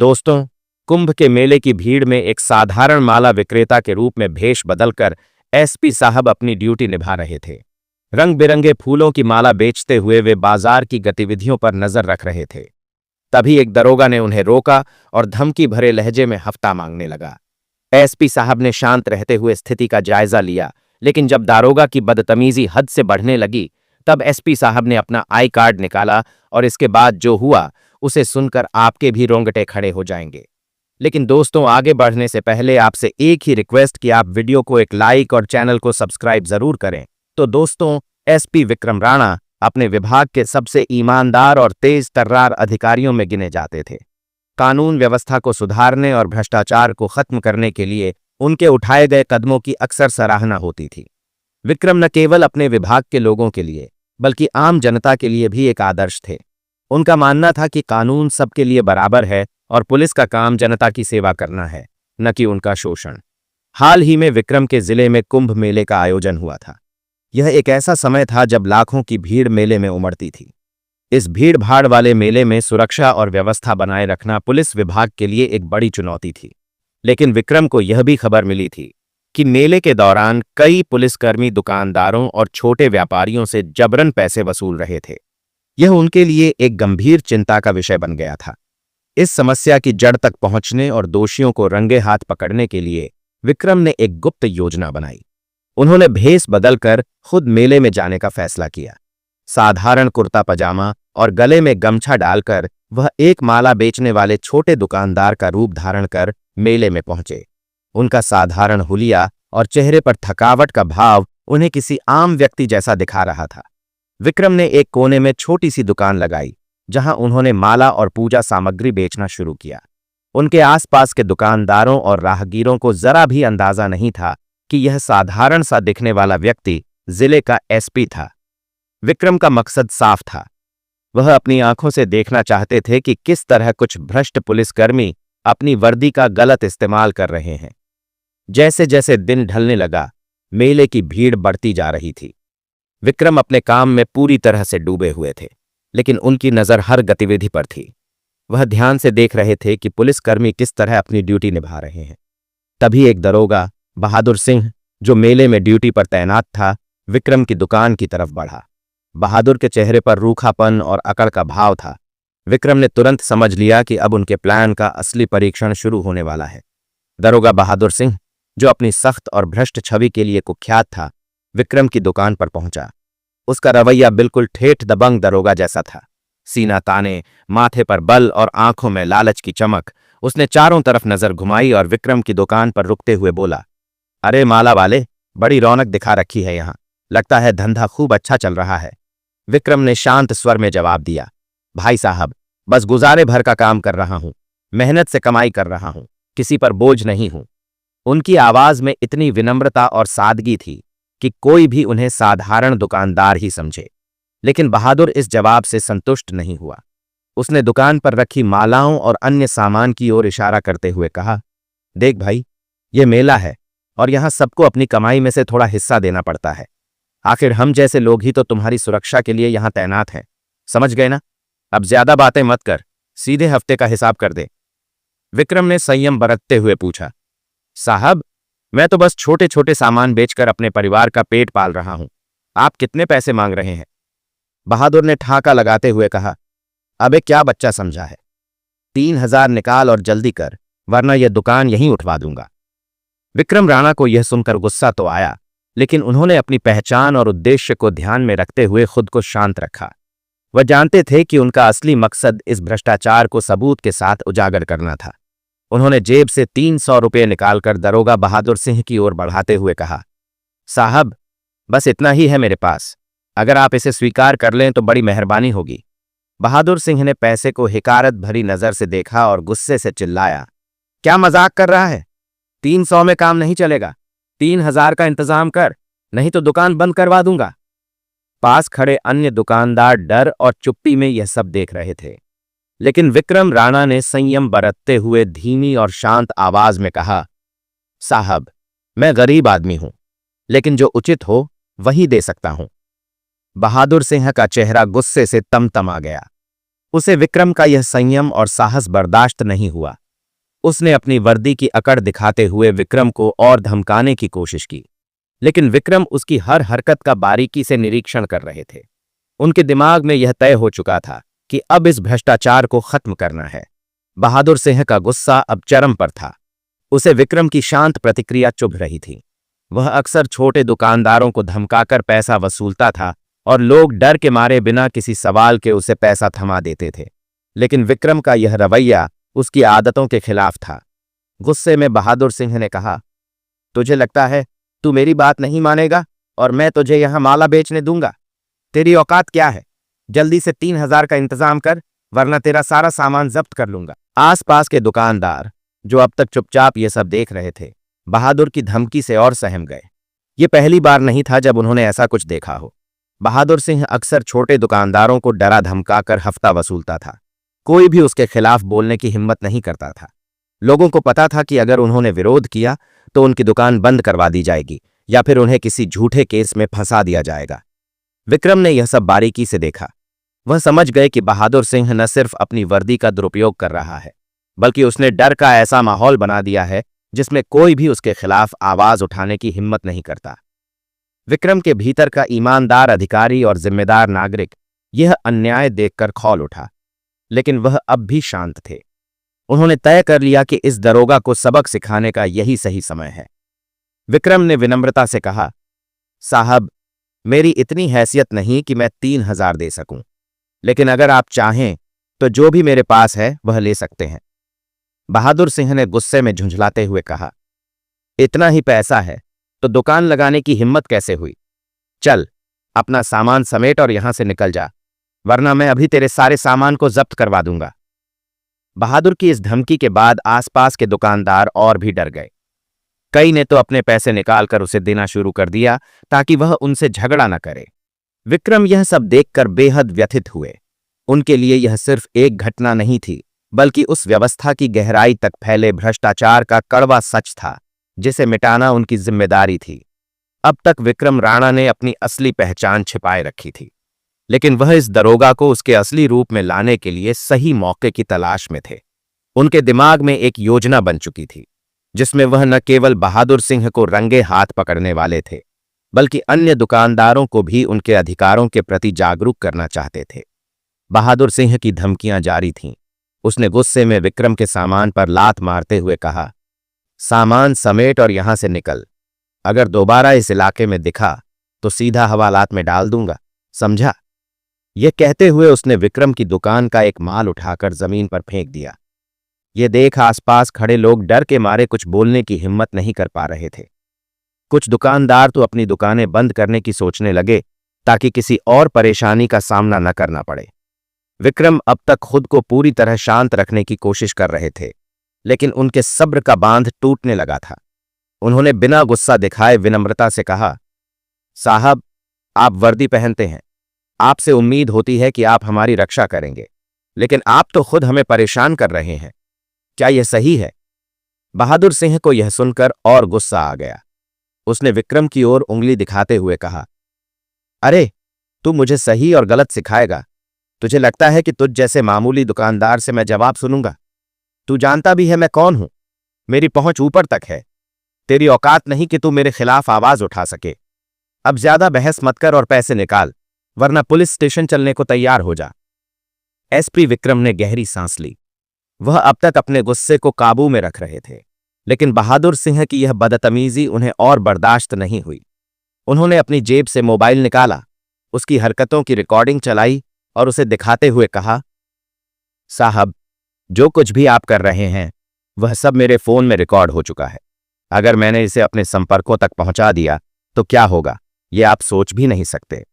दोस्तों, कुंभ के मेले की भीड़ में एक साधारण माला विक्रेता के रूप में भेष बदलकर एसपी साहब अपनी ड्यूटी निभा रहे थे। रंग बिरंगे फूलों की माला बेचते हुए वे बाजार की गतिविधियों पर नजर रख रहे थे। तभी एक दरोगा ने उन्हें रोका और धमकी भरे लहजे में हफ्ता मांगने लगा। एसपी साहब ने शांत रहते हुए स्थिति का जायजा लिया, लेकिन जब दारोगा की बदतमीजी हद से बढ़ने लगी, तब एसपी साहब ने अपना आई कार्ड निकाला और इसके बाद जो हुआ उसे सुनकर आपके भी रोंगटे खड़े हो जाएंगे। लेकिन दोस्तों, आगे बढ़ने से पहले आपसे एक ही रिक्वेस्ट कि आप वीडियो को एक लाइक और चैनल को सब्सक्राइब जरूर करें। तो दोस्तों, एसपी विक्रम राणा अपने विभाग के सबसे ईमानदार और तेज तर्रार अधिकारियों में गिने जाते थे। कानून व्यवस्था को सुधारने और भ्रष्टाचार को खत्म करने के लिए उनके उठाए गए कदमों की अक्सर सराहना होती थी। विक्रम न केवल अपने विभाग के लोगों के लिए बल्कि आम जनता के लिए भी एक आदर्श थे। उनका मानना था कि कानून सबके लिए बराबर है और पुलिस का काम जनता की सेवा करना है, न कि उनका शोषण। हाल ही में विक्रम के जिले में कुंभ मेले का आयोजन हुआ था। यह एक ऐसा समय था जब लाखों की भीड़ मेले में उमड़ती थी। इस भीड़ भाड़ वाले मेले में सुरक्षा और व्यवस्था बनाए रखना पुलिस विभाग के लिए एक बड़ी चुनौती थी। लेकिन विक्रम को यह भी खबर मिली थी कि मेले के दौरान कई पुलिसकर्मी दुकानदारों और छोटे व्यापारियों से जबरन पैसे वसूल रहे थे। यह उनके लिए एक गंभीर चिंता का विषय बन गया था। इस समस्या की जड़ तक पहुंचने और दोषियों को रंगे हाथ पकड़ने के लिए विक्रम ने एक गुप्त योजना बनाई। उन्होंने भेष बदलकर खुद मेले में जाने का फैसला किया। साधारण कुर्ता पजामा और गले में गमछा डालकर वह एक माला बेचने वाले छोटे दुकानदार का रूप धारण कर मेले में पहुंचे। उनका साधारण हुलिया और चेहरे पर थकावट का भाव उन्हें किसी आम व्यक्ति जैसा दिखा रहा था। विक्रम ने एक कोने में छोटी सी दुकान लगाई, जहां उन्होंने माला और पूजा सामग्री बेचना शुरू किया। उनके आसपास के दुकानदारों और राहगीरों को जरा भी अंदाजा नहीं था कि यह साधारण सा दिखने वाला व्यक्ति जिले का एसपी था। विक्रम का मकसद साफ था। वह अपनी आंखों से देखना चाहते थे कि किस तरह कुछ भ्रष्ट पुलिसकर्मी अपनी वर्दी का गलत इस्तेमाल कर रहे हैं। जैसे जैसे दिन ढलने लगा, मेले की भीड़ बढ़ती जा रही थी। विक्रम अपने काम में पूरी तरह से डूबे हुए थे, लेकिन उनकी नजर हर गतिविधि पर थी। वह ध्यान से देख रहे थे कि पुलिसकर्मी किस तरह अपनी ड्यूटी निभा रहे हैं। तभी एक दरोगा, बहादुर सिंह, जो मेले में ड्यूटी पर तैनात था, विक्रम की दुकान की तरफ बढ़ा। बहादुर के चेहरे पर रूखापन और अकड़ का भाव था। विक्रम ने तुरंत समझ लिया कि अब उनके प्लान का असली परीक्षण शुरू होने वाला है। दरोगा बहादुर सिंह, जो अपनी सख्त और भ्रष्ट छवि के लिए कुख्यात था, विक्रम की दुकान पर पहुंचा। उसका रवैया बिल्कुल ठेठ दबंग दरोगा जैसा था। सीना ताने, माथे पर बल और आंखों में लालच की चमक। उसने चारों तरफ नजर घुमाई और विक्रम की दुकान पर रुकते हुए बोला, अरे माला वाले, बड़ी रौनक दिखा रखी है यहाँ। लगता है धंधा खूब अच्छा चल रहा है। विक्रम ने शांत स्वर में जवाब दिया, भाई साहब, बस गुजारे भर का काम कर रहा हूं, मेहनत से कमाई कर रहा हूं, किसी पर बोझ नहीं हूं। उनकी आवाज में इतनी विनम्रता और सादगी थी कि कोई भी उन्हें साधारण दुकानदार ही समझे। लेकिन बहादुर इस जवाब से संतुष्ट नहीं हुआ। उसने दुकान पर रखी मालाओं और अन्य सामान की ओर इशारा करते हुए कहा, देख भाई, ये मेला है और यहां सबको अपनी कमाई में से थोड़ा हिस्सा देना पड़ता है। आखिर हम जैसे लोग ही तो तुम्हारी सुरक्षा के लिए यहां तैनात हैं। समझ गए ना? अब ज्यादा बातें मत कर, सीधे हफ्ते का हिसाब कर दे। विक्रम ने संयम बरतते हुए पूछा, साहब, मैं तो बस छोटे छोटे सामान बेचकर अपने परिवार का पेट पाल रहा हूं। आप कितने पैसे मांग रहे हैं? बहादुर ने ठाका लगाते हुए कहा, अबे क्या बच्चा समझा है? 3,000 निकाल और जल्दी कर, वरना यह दुकान यहीं उठवा दूंगा। विक्रम राणा को यह सुनकर गुस्सा तो आया, लेकिन उन्होंने अपनी पहचान और उद्देश्य को ध्यान में रखते हुए खुद को शांत रखा। वह जानते थे कि उनका असली मकसद इस भ्रष्टाचार को सबूत के साथ उजागर करना था। उन्होंने जेब से 300 रुपये निकालकर दरोगा बहादुर सिंह की ओर बढ़ाते हुए कहा, साहब, बस इतना ही है मेरे पास। अगर आप इसे स्वीकार कर लें तो बड़ी मेहरबानी होगी। बहादुर सिंह ने पैसे को हिकारत भरी नजर से देखा और गुस्से से चिल्लाया, क्या मजाक कर रहा है? 300 में काम नहीं चलेगा। 3,000 का इंतजाम कर, नहीं तो दुकान बंद करवा दूंगा। पास खड़े अन्य दुकानदार डर और चुप्पी में यह सब देख रहे थे। लेकिन विक्रम राणा ने संयम बरतते हुए धीमी और शांत आवाज में कहा, साहब, मैं गरीब आदमी हूं, लेकिन जो उचित हो वही दे सकता हूं। बहादुर सिंह का चेहरा गुस्से से तमतमा गया। उसे विक्रम का यह संयम और साहस बर्दाश्त नहीं हुआ। उसने अपनी वर्दी की अकड़ दिखाते हुए विक्रम को और धमकाने की कोशिश की, लेकिन विक्रम उसकी हर हरकत का बारीकी से निरीक्षण कर रहे थे। उनके दिमाग में यह तय हो चुका था कि अब इस भ्रष्टाचार को खत्म करना है। बहादुर सिंह का गुस्सा अब चरम पर था। उसे विक्रम की शांत प्रतिक्रिया चुभ रही थी। वह अक्सर छोटे दुकानदारों को धमकाकर पैसा वसूलता था और लोग डर के मारे बिना किसी सवाल के उसे पैसा थमा देते थे, लेकिन विक्रम का यह रवैया उसकी आदतों के खिलाफ था। गुस्से में बहादुर सिंह ने कहा, तुझे लगता है तू मेरी बात नहीं मानेगा और मैं तुझे यहां माला बेचने दूंगा? तेरी औकात क्या है? जल्दी से 3,000 का इंतजाम कर, वरना तेरा सारा सामान जब्त कर लूंगा। आसपास के दुकानदार, जो अब तक चुपचाप ये सब देख रहे थे, बहादुर की धमकी से और सहम गए। ये पहली बार नहीं था जब उन्होंने ऐसा कुछ देखा हो। बहादुर सिंह अक्सर छोटे दुकानदारों को डरा धमकाकर हफ्ता वसूलता था। कोई भी उसके खिलाफ बोलने की हिम्मत नहीं करता था। लोगों को पता था कि अगर उन्होंने विरोध किया तो उनकी दुकान बंद करवा दी जाएगी या फिर उन्हें किसी झूठे केस में फंसा दिया जाएगा। विक्रम ने यह सब बारीकी से देखा। वह समझ गए कि बहादुर सिंह न सिर्फ अपनी वर्दी का दुरुपयोग कर रहा है, बल्कि उसने डर का ऐसा माहौल बना दिया है जिसमें कोई भी उसके खिलाफ आवाज उठाने की हिम्मत नहीं करता। विक्रम के भीतर का ईमानदार अधिकारी और जिम्मेदार नागरिक यह अन्याय देखकर खौल उठा, लेकिन वह अब भी शांत थे। उन्होंने तय कर लिया कि इस दरोगा को सबक सिखाने का यही सही समय है। विक्रम ने विनम्रता से कहा, साहब, मेरी इतनी हैसियत नहीं कि मैं 3,000 दे सकूं, लेकिन अगर आप चाहें तो जो भी मेरे पास है वह ले सकते हैं। बहादुर सिंह ने गुस्से में झुंझलाते हुए कहा, इतना ही पैसा है तो दुकान लगाने की हिम्मत कैसे हुई? चल, अपना सामान समेट और यहां से निकल जा, वरना मैं अभी तेरे सारे सामान को जब्त करवा दूंगा। बहादुर की इस धमकी के बाद आसपास के दुकानदार और भी डर गए। कई ने तो अपने पैसे निकालकर उसे देना शुरू कर दिया ताकि वह उनसे झगड़ा न करे। विक्रम यह सब देखकर बेहद व्यथित हुए। उनके लिए यह सिर्फ एक घटना नहीं थी, बल्कि उस व्यवस्था की गहराई तक फैले भ्रष्टाचार का कड़वा सच था जिसे मिटाना उनकी जिम्मेदारी थी। अब तक विक्रम राणा ने अपनी असली पहचान छिपाए रखी थी, लेकिन वह इस दरोगा को उसके असली रूप में लाने के लिए सही मौके की तलाश में थे। उनके दिमाग में एक योजना बन चुकी थी, जिसमें वह न केवल बहादुर सिंह को रंगे हाथ पकड़ने वाले थे, बल्कि अन्य दुकानदारों को भी उनके अधिकारों के प्रति जागरूक करना चाहते थे। बहादुर सिंह की धमकियां जारी थीं। उसने गुस्से में विक्रम के सामान पर लात मारते हुए कहा, सामान समेट और यहां से निकल। अगर दोबारा इस इलाके में दिखा तो सीधा हवालात में डाल दूंगा, समझा? यह कहते हुए उसने विक्रम की दुकान का एक माल उठाकर जमीन पर फेंक दिया। यह देख आसपास खड़े लोग डर के मारे कुछ बोलने की हिम्मत नहीं कर पा रहे थे। कुछ दुकानदार तो अपनी दुकानें बंद करने की सोचने लगे ताकि किसी और परेशानी का सामना न करना पड़े। विक्रम अब तक खुद को पूरी तरह शांत रखने की कोशिश कर रहे थे, लेकिन उनके सब्र का बांध टूटने लगा था। उन्होंने बिना गुस्सा दिखाए विनम्रता से कहा, साहब, आप वर्दी पहनते हैं, आपसे उम्मीद होती है कि आप हमारी रक्षा करेंगे, लेकिन आप तो खुद हमें परेशान कर रहे हैं। क्या यह सही है? बहादुर सिंह को यह सुनकर और गुस्सा आ गया। उसने विक्रम की ओर उंगली दिखाते हुए कहा, अरे, तू मुझे सही और गलत सिखाएगा? तुझे लगता है कि तुझ जैसे मामूली दुकानदार से मैं जवाब सुनूंगा? तू जानता भी है मैं कौन हूं। मेरी पहुंच ऊपर तक है। तेरी औकात नहीं कि तू मेरे खिलाफ आवाज उठा सके। अब ज्यादा बहस मत कर और पैसे निकाल, वरना पुलिस स्टेशन चलने को तैयार हो जा। एसपी विक्रम ने गहरी सांस ली। वह अब तक अपने गुस्से को काबू में रख रहे थे, लेकिन बहादुर सिंह की यह बदतमीजी उन्हें और बर्दाश्त नहीं हुई। उन्होंने अपनी जेब से मोबाइल निकाला, उसकी हरकतों की रिकॉर्डिंग चलाई और उसे दिखाते हुए कहा, साहब, जो कुछ भी आप कर रहे हैं वह सब मेरे फोन में रिकॉर्ड हो चुका है। अगर मैंने इसे अपने संपर्कों तक पहुंचा दिया तो क्या होगा, यह आप सोच भी नहीं सकते।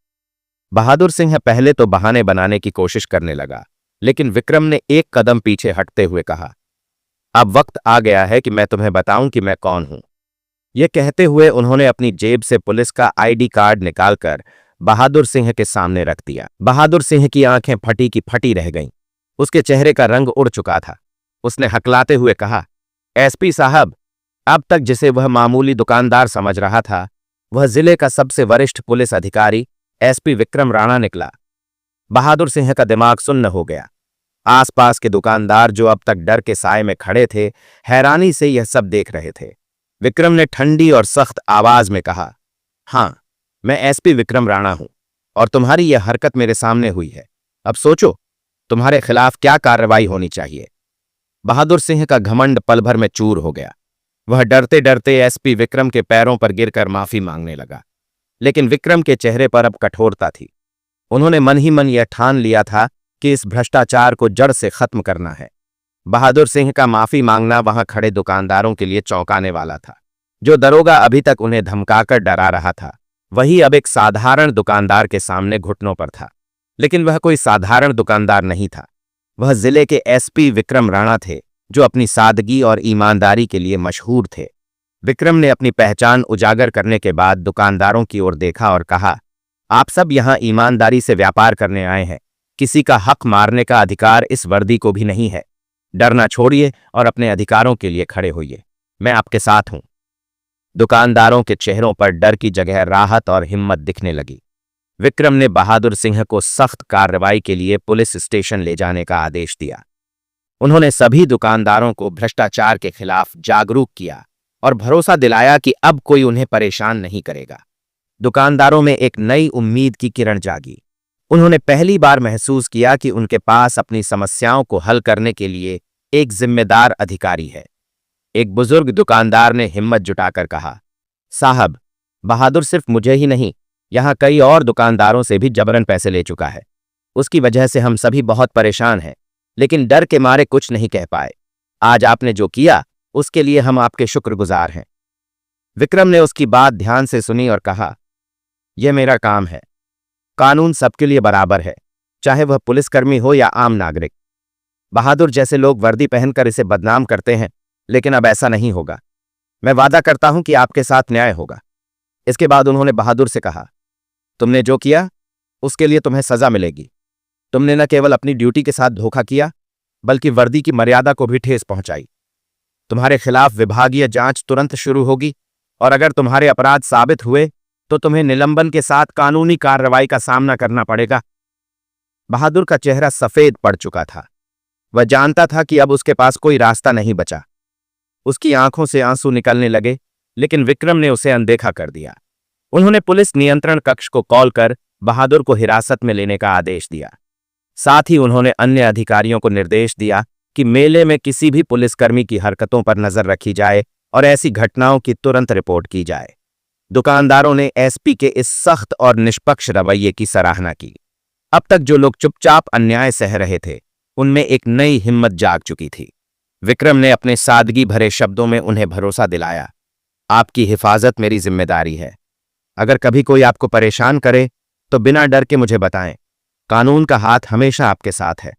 बहादुर सिंह पहले तो बहाने बनाने की कोशिश करने लगा, लेकिन विक्रम ने एक कदम पीछे हटते हुए कहा, अब वक्त आ गया है कि मैं तुम्हें बताऊं कि मैं कौन हूं। यह कहते हुए उन्होंने अपनी जेब से पुलिस का आईडी कार्ड निकालकर बहादुर सिंह के सामने रख दिया। बहादुर सिंह की आंखें फटी की फटी रह गईं। उसके चेहरे का रंग उड़ चुका था। उसने हकलाते हुए कहा, एसपी साहब, अब तक जिसे वह मामूली दुकानदार समझ रहा था, वह जिले का सबसे वरिष्ठ पुलिस अधिकारी एसपी विक्रम राणा निकला। बहादुर सिंह का दिमाग सुन्न हो गया। आसपास के दुकानदार जो अब तक डर के साए में खड़े थे, हैरानी से यह सब देख रहे थे। विक्रम ने ठंडी और सख्त आवाज में कहा, हां, मैं एसपी विक्रम राणा हूं और तुम्हारी यह हरकत मेरे सामने हुई है। अब सोचो तुम्हारे खिलाफ क्या कार्रवाई होनी चाहिए। बहादुर सिंह का घमंड पल भर में चूर हो गया। वह डरते डरते एसपी विक्रम के पैरों पर गिरकर माफी मांगने लगा, लेकिन विक्रम के चेहरे पर अब कठोरता थी। उन्होंने मन ही मन यह ठान लिया था कि इस भ्रष्टाचार को जड़ से खत्म करना है। बहादुर सिंह का माफी मांगना वहां खड़े दुकानदारों के लिए चौंकाने वाला था। जो दरोगा अभी तक उन्हें धमकाकर डरा रहा था, वही अब एक साधारण दुकानदार के सामने घुटनों पर था। लेकिन वह कोई साधारण दुकानदार नहीं था। वह जिले के एसपी विक्रम राणा थे, जो अपनी सादगी और ईमानदारी के लिए मशहूर थे। विक्रम ने अपनी पहचान उजागर करने के बाद दुकानदारों की ओर देखा और कहा, आप सब यहां ईमानदारी से व्यापार करने आए हैं। किसी का हक मारने का अधिकार इस वर्दी को भी नहीं है। डरना छोड़िए और अपने अधिकारों के लिए खड़े होइए। मैं आपके साथ हूं। दुकानदारों के चेहरों पर डर की जगह राहत और हिम्मत दिखने लगी। विक्रम ने बहादुर सिंह को सख्त कार्रवाई के लिए पुलिस स्टेशन ले जाने का आदेश दिया। उन्होंने सभी दुकानदारों को भ्रष्टाचार के खिलाफ जागरूक किया और भरोसा दिलाया कि अब कोई उन्हें परेशान नहीं करेगा। दुकानदारों में एक नई उम्मीद की किरण जागी। उन्होंने पहली बार महसूस किया कि उनके पास अपनी समस्याओं को हल करने के लिए एक जिम्मेदार अधिकारी है। एक बुजुर्ग दुकानदार ने हिम्मत जुटाकर कहा, साहब, बहादुर सिर्फ मुझे ही नहीं, यहां कई और दुकानदारों से भी जबरन पैसे ले चुका है। उसकी वजह से हम सभी बहुत परेशान हैं, लेकिन डर के मारे कुछ नहीं कह पाए। आज आपने जो किया उसके लिए हम आपके शुक्रगुजार हैं। विक्रम ने उसकी बात ध्यान से सुनी और कहा, यह मेरा काम है। कानून सबके लिए बराबर है, चाहे वह पुलिसकर्मी हो या आम नागरिक। बहादुर जैसे लोग वर्दी पहनकर इसे बदनाम करते हैं, लेकिन अब ऐसा नहीं होगा। मैं वादा करता हूं कि आपके साथ न्याय होगा। इसके बाद उन्होंने बहादुर से कहा, तुमने जो किया उसके लिए तुम्हें सजा मिलेगी। तुमने न केवल अपनी ड्यूटी के साथ धोखा किया, बल्कि वर्दी की मर्यादा को भी ठेस पहुंचाई। तुम्हारे खिलाफ विभागीय जांच तुरंत शुरू होगी और अगर तुम्हारे अपराध साबित हुए तो तुम्हें निलंबन के साथ कानूनी कार्रवाई का सामना करना पड़ेगा। बहादुर का चेहरा सफेद पड़ चुका था। वह जानता था कि अब उसके पास कोई रास्ता नहीं बचा। उसकी आंखों से आंसू निकलने लगे, लेकिन विक्रम ने उसे अनदेखा कर दिया। उन्होंने पुलिस नियंत्रण कक्ष को कॉल कर बहादुर को हिरासत में लेने का आदेश दिया। साथ ही उन्होंने अन्य अधिकारियों को निर्देश दिया कि मेले में किसी भी पुलिसकर्मी की हरकतों पर नजर रखी जाए और ऐसी घटनाओं की तुरंत रिपोर्ट की जाए। दुकानदारों ने एसपी के इस सख्त और निष्पक्ष रवैये की सराहना की। अब तक जो लोग चुपचाप अन्याय सह रहे थे, उनमें एक नई हिम्मत जाग चुकी थी। विक्रम ने अपने सादगी भरे शब्दों में उन्हें भरोसा दिलाया, आपकी हिफाजत मेरी जिम्मेदारी है। अगर कभी कोई आपको परेशान करे तो बिना डर के मुझे बताएं। कानून का हाथ हमेशा आपके साथ है।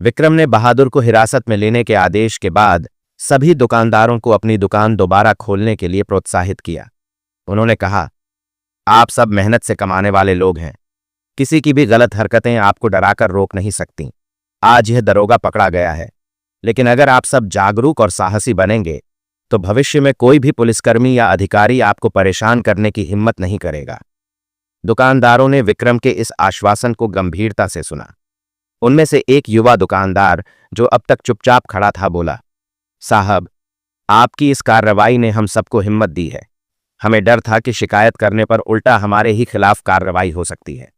विक्रम ने बहादुर को हिरासत में लेने के आदेश के बाद सभी दुकानदारों को अपनी दुकान दोबारा खोलने के लिए प्रोत्साहित किया। उन्होंने कहा, आप सब मेहनत से कमाने वाले लोग हैं। किसी की भी गलत हरकतें आपको डराकर रोक नहीं सकती। आज यह दरोगा पकड़ा गया है, लेकिन अगर आप सब जागरूक और साहसी बनेंगे तो भविष्य में कोई भी पुलिसकर्मी या अधिकारी आपको परेशान करने की हिम्मत नहीं करेगा। दुकानदारों ने विक्रम के इस आश्वासन को गंभीरता से सुना। उनमें से एक युवा दुकानदार, जो अब तक चुपचाप खड़ा था, बोला, साहब, आपकी इस कार्रवाई ने हम सबको हिम्मत दी है। हमें डर था कि शिकायत करने पर उल्टा हमारे ही खिलाफ कार्रवाई हो सकती है,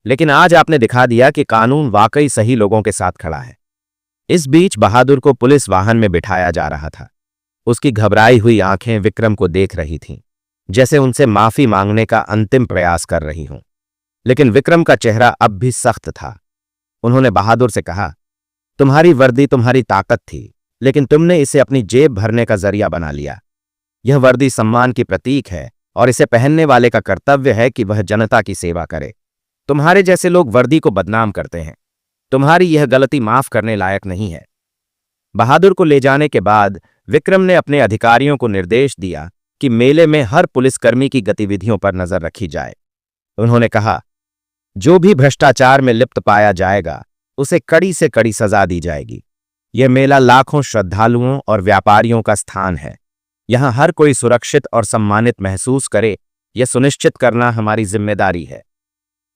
लेकिन आज आपने दिखा दिया कि कानून वाकई सही लोगों के साथ खड़ा है। इस बीच बहादुर को पुलिस वाहन में बिठाया जा रहा था। उसकी घबराई हुई आंखें विक्रम को देख रही थीं, जैसे उनसे माफी मांगने का अंतिम प्रयास कर रही हों। लेकिन विक्रम का चेहरा अब भी सख्त था। उन्होंने बहादुर से कहा, तुम्हारी वर्दी तुम्हारी ताकत थी, लेकिन तुमने इसे अपनी जेब भरने का जरिया बना लिया। यह वर्दी सम्मान की प्रतीक है और इसे पहनने वाले का कर्तव्य है कि वह जनता की सेवा करे। तुम्हारे जैसे लोग वर्दी को बदनाम करते हैं। तुम्हारी यह गलती माफ करने लायक नहीं है। बहादुर को ले जाने के बाद विक्रम ने अपने अधिकारियों को निर्देश दिया कि मेले में हर पुलिसकर्मी की गतिविधियों पर नजर रखी जाए। उन्होंने कहा, जो भी भ्रष्टाचार में लिप्त पाया जाएगा उसे कड़ी से कड़ी सजा दी जाएगी। यह मेला लाखों श्रद्धालुओं और व्यापारियों का स्थान है। यहां हर कोई सुरक्षित और सम्मानित महसूस करे, यह सुनिश्चित करना हमारी जिम्मेदारी है।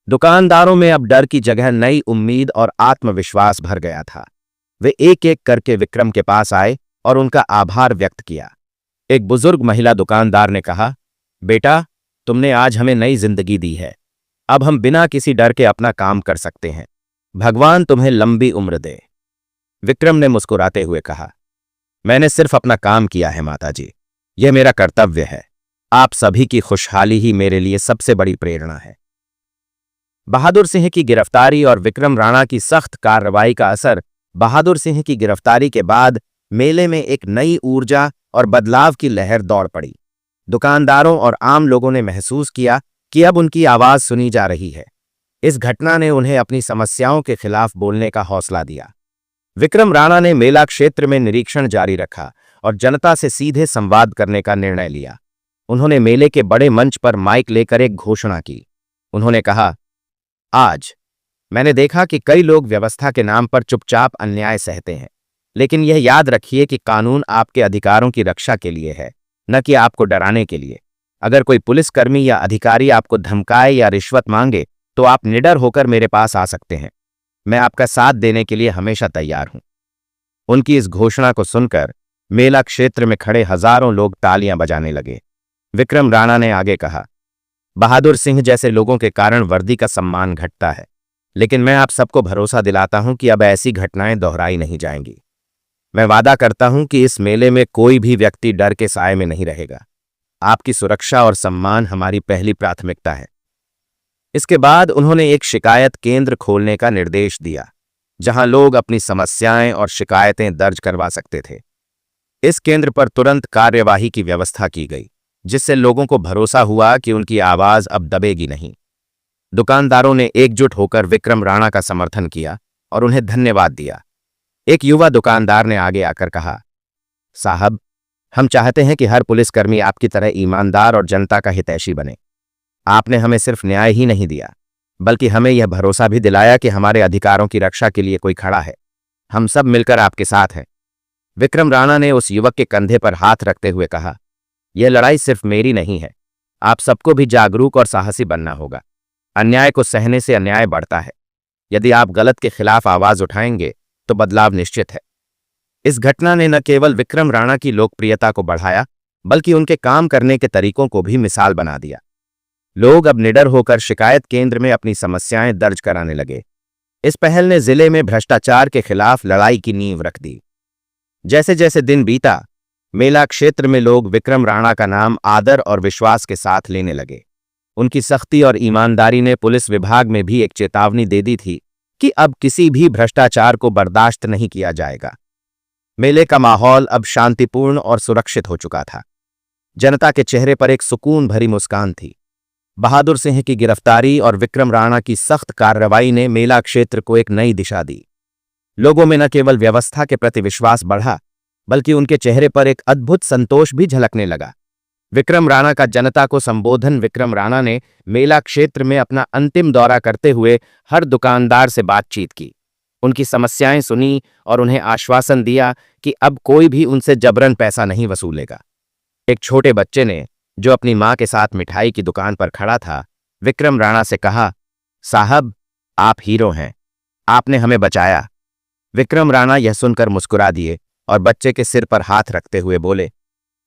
दुकानदारों में अब डर की जगह नई उम्मीद और आत्मविश्वास भर गया था। वे एक एक करके विक्रम के पास आए और उनका आभार व्यक्त किया। एक बुजुर्ग महिला दुकानदार ने कहा, बेटा, तुमने आज हमें नई जिंदगी दी है। अब हम बिना किसी डर के अपना काम कर सकते हैं। भगवान तुम्हें लंबी उम्र दे। विक्रम ने मुस्कुराते हुए कहा, मैंने सिर्फ अपना काम किया है माताजी। यह मेरा कर्तव्य है। आप सभी की खुशहाली ही मेरे लिए सबसे बड़ी प्रेरणा है। बहादुर सिंह की गिरफ्तारी और विक्रम राणा की सख्त कार्रवाई का असर। बहादुर सिंह की गिरफ्तारी के बाद मेले में एक नई ऊर्जा और बदलाव की लहर दौड़ पड़ी। दुकानदारों और आम लोगों ने महसूस किया कि अब उनकी आवाज सुनी जा रही है। इस घटना ने उन्हें अपनी समस्याओं के खिलाफ बोलने का हौसला दिया। विक्रम राणा ने मेला क्षेत्र में निरीक्षण जारी रखा और जनता से सीधे संवाद करने का निर्णय लिया। उन्होंने मेले के बड़े मंच पर माइक लेकर एक घोषणा की। उन्होंने कहा, आज मैंने देखा कि कई लोग व्यवस्था के नाम पर चुपचाप अन्याय सहते हैं, लेकिन यह याद रखिए कि कानून आपके अधिकारों की रक्षा के लिए है, न कि आपको डराने के लिए। अगर कोई पुलिसकर्मी या अधिकारी आपको धमकाए या रिश्वत मांगे तो आप निडर होकर मेरे पास आ सकते हैं। मैं आपका साथ देने के लिए हमेशा तैयार हूं। उनकी इस घोषणा को सुनकर मेला क्षेत्र में खड़े हजारों लोग तालियां बजाने लगे। विक्रम राणा ने आगे कहा, बहादुर सिंह जैसे लोगों के कारण वर्दी का सम्मान घटता है, लेकिन मैं आप सबको भरोसा दिलाता हूं कि अब ऐसी घटनाएं दोहराई नहीं जाएंगी। मैं वादा करता हूं कि इस मेले में कोई भी व्यक्ति डर के साए में नहीं रहेगा। आपकी सुरक्षा और सम्मान हमारी पहली प्राथमिकता है। इसके बाद उन्होंने एक शिकायत केंद्र खोलने का निर्देश दिया, जहां लोग अपनी समस्याएं और शिकायतें दर्ज करवा सकते थे। इस केंद्र पर तुरंत कार्यवाही की व्यवस्था की गई, जिससे लोगों को भरोसा हुआ कि उनकी आवाज अब दबेगी नहीं। दुकानदारों ने एकजुट होकर विक्रम राणा का समर्थन किया और उन्हें धन्यवाद दिया। एक युवा दुकानदार ने आगे आकर कहा, साहब, हम चाहते हैं कि हर पुलिसकर्मी आपकी तरह ईमानदार और जनता का हितैषी बने। आपने हमें सिर्फ न्याय ही नहीं दिया, बल्कि हमें यह भरोसा भी दिलाया कि हमारे अधिकारों की रक्षा के लिए कोई खड़ा है। हम सब मिलकर आपके साथ हैं। विक्रम राणा ने उस युवक के कंधे पर हाथ रखते हुए कहा, यह लड़ाई सिर्फ मेरी नहीं है। आप सबको भी जागरूक और साहसी बनना होगा। अन्याय को सहने से अन्याय बढ़ता है। यदि आप गलत के खिलाफ आवाज उठाएंगे तो बदलाव निश्चित है। इस घटना ने न केवल विक्रम राणा की लोकप्रियता को बढ़ाया, बल्कि उनके काम करने के तरीकों को भी मिसाल बना दिया। लोग अब निडर होकर शिकायत केंद्र में अपनी समस्याएं दर्ज कराने लगे। इस पहल ने जिले में भ्रष्टाचार के खिलाफ लड़ाई की नींव रख दी। जैसे जैसे दिन बीता, मेला क्षेत्र में लोग विक्रम राणा का नाम आदर और विश्वास के साथ लेने लगे। उनकी सख्ती और ईमानदारी ने पुलिस विभाग में भी एक चेतावनी दे दी थी कि अब किसी भी भ्रष्टाचार को बर्दाश्त नहीं किया जाएगा। मेले का माहौल अब शांतिपूर्ण और सुरक्षित हो चुका था। जनता के चेहरे पर एक सुकून भरी मुस्कान थी। बहादुर सिंह की गिरफ्तारी और विक्रम राणा की सख्त कार्रवाई ने मेला क्षेत्र को एक नई दिशा दी। लोगों में न केवल व्यवस्था के प्रति विश्वास बढ़ा, बल्कि उनके चेहरे पर एक अद्भुत संतोष भी झलकने लगा। विक्रम राणा का जनता को संबोधन। विक्रम राणा ने मेला क्षेत्र में अपना अंतिम दौरा करते हुए हर दुकानदार से बातचीत की, उनकी समस्याएं सुनी और उन्हें आश्वासन दिया कि अब कोई भी उनसे जबरन पैसा नहीं वसूलेगा। एक छोटे बच्चे ने, जो अपनी मां के साथ मिठाई की दुकान पर खड़ा था, विक्रम राणा से कहा, साहब, आप हीरो हैं। आपने हमें बचाया। विक्रम राणा यह सुनकर मुस्कुरा दिए और बच्चे के सिर पर हाथ रखते हुए बोले,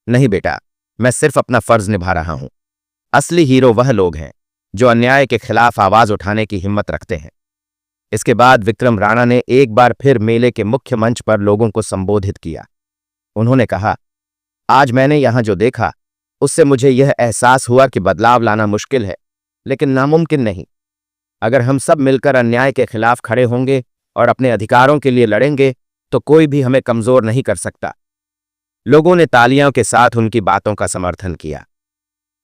नहीं बेटा, मैं सिर्फ अपना फर्ज निभा रहा हूं। असली हीरो वह लोग हैं जो अन्याय के खिलाफ आवाज उठाने की हिम्मत रखते हैं। इसके बाद विक्रम राणा ने एक बार फिर मेले के मुख्य मंच पर लोगों को संबोधित किया। उन्होंने कहा, आज मैंने यहां जो देखा, उससे मुझे यह एहसास हुआ कि बदलाव लाना मुश्किल है, लेकिन नामुमकिन नहीं। अगर हम सब मिलकर अन्याय के खिलाफ खड़े होंगे और अपने अधिकारों के लिए लड़ेंगे, तो कोई भी हमें कमजोर नहीं कर सकता। लोगों ने तालियों के साथ उनकी बातों का समर्थन किया।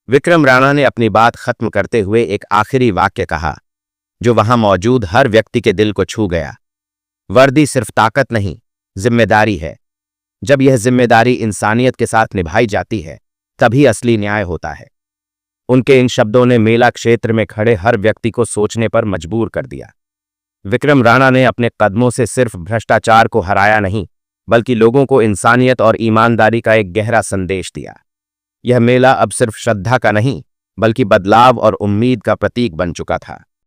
विक्रम राणा ने अपनी बात खत्म करते हुए एक आखिरी वाक्य कहा, जो वहां मौजूद हर व्यक्ति के दिल को छू गया। वर्दी सिर्फ ताकत नहीं, जिम्मेदारी है। जब यह जिम्मेदारी इंसानियत के साथ निभाई जाती है, तभी असली न्याय होता है। उनके इन शब्दों ने मेला क्षेत्र में खड़े हर व्यक्ति को सोचने पर मजबूर कर दिया। विक्रम राणा ने अपने कदमों से सिर्फ भ्रष्टाचार को हराया नहीं, बल्कि लोगों को इंसानियत और ईमानदारी का एक गहरा संदेश दिया। यह मेला अब सिर्फ श्रद्धा का नहीं, बल्कि बदलाव और उम्मीद का प्रतीक बन चुका था।